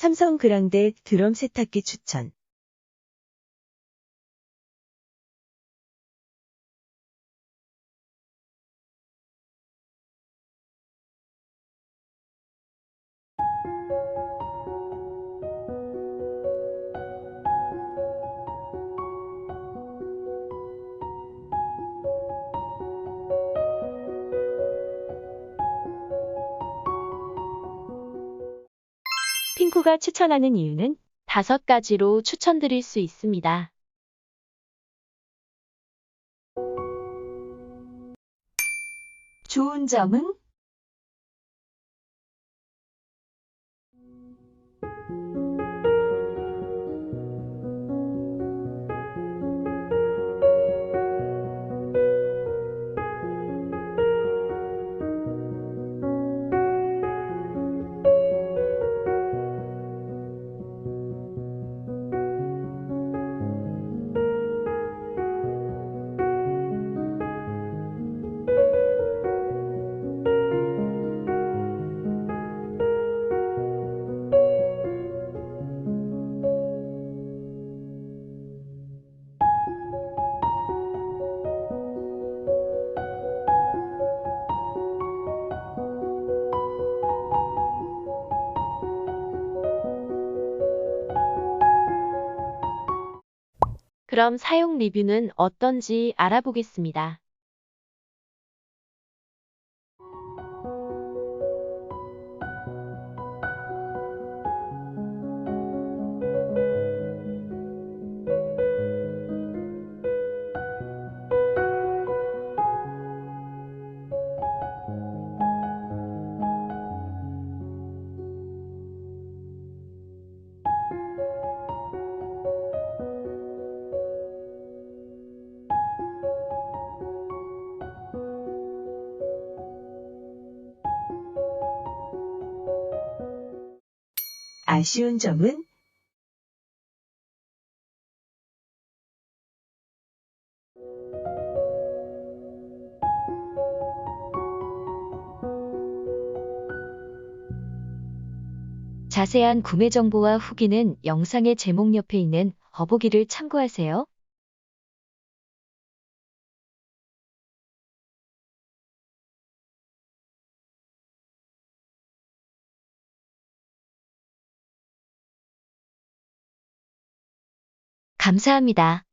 삼성 그랑데 드럼 세탁기 추천. 핑코가 추천하는 이유는 5가지로 추천드릴 수 있습니다. 좋은 점은? 그럼 사용 리뷰는 어떤지 알아보겠습니다. 아쉬운 점은? 자세한 구매 정보와 후기는 영상의 제목 옆에 있는 더보기를 참고하세요. 감사합니다.